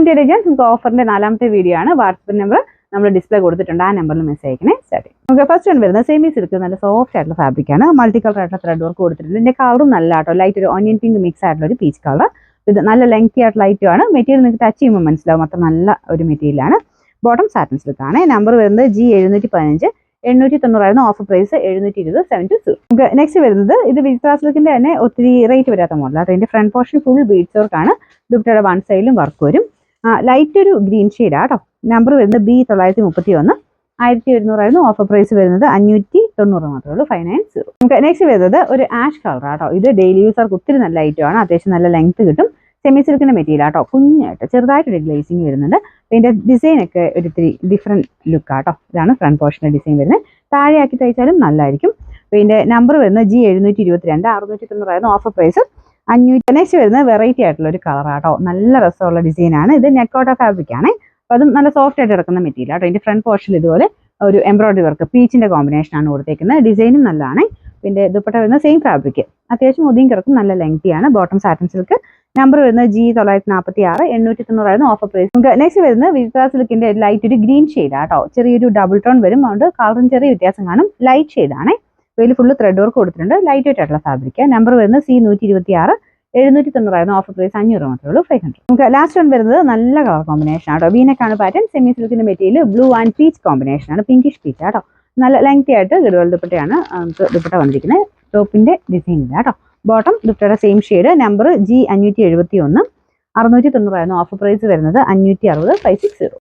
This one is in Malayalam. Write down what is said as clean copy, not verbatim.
Welcome to Rajans. നമുക്ക് ഓഫറിന്റെ 4ാമത്തെ വീഡിയോ ആണ്. വാട്സ്ആപ്പ് നമ്പർ നമ്മൾ ഡിസ്പ്ലേ കൊടുത്തിട്ടുണ്ട്. ആ നമ്പറിൽ മെസ്സേജ് അയക്കണേ. സ്റ്റാർട്ട് ചെയ്യും. നമുക്ക് ഫസ്റ്റ് വൺ വരുന്നത് സെമി സിൽക്ക്, നല്ല സോഫ്റ്റ് ആയിട്ടുള്ള ഫാബ്രിക് ആണ്. മൾട്ടി കളർ ആയിട്ടുള്ള ത്രെഡ് വർക്ക് കൊടുത്തിട്ടുണ്ട്. ഇതിന്റെ കളറും നല്ല ആട്ടോ, ലൈറ്റ് ഒരു ഓനിയൻ പിങ്ക് മിക്സ് ആയിട്ടുള്ള ഒരു പീച്ച് കളർ. ഇത് നല്ല ലെങ്തി ആയിട്ടുള്ള ലൈറ്റും ആണ്. മെറ്റീരിയൽ നിങ്ങൾക്ക് ടച്ച് ചെയ്യുമ്പോൾ മനസ്സിലാവും, അത്ര നല്ല ഒരു മെറ്റീരിയലാണ്. ബോട്ടം സാറ്റിൻ സിൽക്ക് ആണ്. നമ്പർ വരുന്നത് G715, 890 ഓഫർ പ്രൈസ് 720, 720. നമുക്ക് നെക്സ്റ്റ് വരുന്നത് ഇത് വിസ്ട്രാ സിൽക്കിന്റെ തന്നെ ഒത്തിരി റേറ്റ് വരാത്ത മോഡൽ. അതിന്റെ front portion full beads work ആണ്. ദുപ്പട്ടയുടെ വൺ സൈഡിലും വർക്ക് വരും. ലൈറ്റ് ഒരു ഗ്രീൻ ഷെയ്ഡ് ആട്ടോ. നമ്പർ വരുന്നത് B931, 1700 ഓഫർ പ്രൈസ് വരുന്നത് 590 മാത്രമേ ഉള്ളൂ, 590. നമുക്ക് നെക്സ്റ്റ് വരുന്നത് ഒരു ആഷ് കളർ ആട്ടോ. ഇത് ഡെയിലി യൂസർക്ക് ഒത്തിരി നല്ല ഐറ്റമാണ്. അത്യാവശ്യം നല്ല ലെങ്ത് കിട്ടും. സെമി സിൽക്കിന്റെ മെറ്റീരിയൽ ആട്ടോ. കുഞ്ഞായിട്ട് ചെറുതായിട്ടൊരു ഗ്ലേസിങ് വരുന്നുണ്ട്. ഇതിന്റെ ഡിസൈൻ ഒക്കെ ഒരിത്തിരി ഡിഫറെന്റ് ലുക്ക് ആട്ടോ. ഇതാണ് ഫ്രണ്ട് പോർഷന്റെ ഡിസൈൻ വരുന്നത്. താഴെയാക്കി തയ്ച്ചാലും നല്ലതായിരിക്കും. ഇതിന്റെ നമ്പർ വരുന്നത് G722, 690 ഓഫർ പ്രൈസ് 500. നെക്സ്റ്റ് വരുന്നത് വെറൈറ്റി ആയിട്ടുള്ള ഒരു കളർ ആട്ടോ. നല്ല രസമുള്ള ഡിസൈൻ ആണ്. ഇത് നെക്കോട്ട ഫാബ്രിക് ആണ്. അപ്പോൾ അതും നല്ല സോഫ്റ്റ് ആയിട്ട് കിടക്കുന്ന മെറ്റീരിയൽ ആട്ടോ. ഇതിന്റെ ഫ്രണ്ട് പോർഷൻ ഇതുപോലെ ഒരു എംബ്രോയിഡറി വർക്ക് പീച്ചിന്റെ കോമ്പിനേഷൻ ആണ് കൊടുത്തേക്കുന്നത്. ഡിസൈനും നല്ലതാണ്. പിന്നെ ദുപ്പട്ട വരുന്ന സെയിം ഫാബ്രിക്, അത്യാവശ്യം ഒതുങ്ങി കിടക്കും, നല്ല ലെങ്തി ആണ്. Bottom satin silk. നമ്പർ വരുന്നത് G946, 890 ഓഫർ പ്രൈസ്. നമുക്ക് നെക്സ്റ്റ് വരുന്നത് വിസ്ട്രാ സിൽക്കിന്റെ ലൈറ്റ് ഒരു ഗ്രീൻ ഷെയ്ഡ് ആട്ടോ. ചെറിയൊരു ഡബിൾ ടോൺ വരും, അതുകൊണ്ട് കളറും ചെറിയ വ്യത്യാസം കാണും. ലൈറ്റ് ഷെയ്ഡ് ആണ്. ഇതിൽ ഫുള്ള് ത്രെഡ് വർക്ക് കൊടുത്തിട്ടുണ്ട്. ലൈറ്റ് വെയിറ്റ് ആയിട്ടുള്ള ഫാബ്രിക്. നമ്പർ വരുന്നത് C126, 790 ഓഫർ പ്രൈസ് 500 മാത്രമേ ഉള്ളൂ, 500. നമുക്ക് ലാസ്റ്റ് വൺ വരുന്നത് നല്ല കളർ കോമ്പിനേഷൻ ആട്ടോ. വീനക്കാണ് പാറ്റേൺ. സെമി സിൽക്കിന്റെ material blue and peach combination ആണ്. പിങ്കിഷ് പീച്ച് ആട്ടോ. നല്ല ലെങ്തി ആയിട്ട് ഗഡ്വാൾ ദുപ്പട്ടയാണ് നമുക്ക് ദുപ്പട്ട വന്നിരിക്കുന്നത്. ടോപ്പിന്റെ ഡിസൈൻ ഇല്ല കേട്ടോ. ബോട്ടം ദുപ്പട്ടയുടെ same shade. Number G571, 690 offer price വരുന്നത് 560, 560.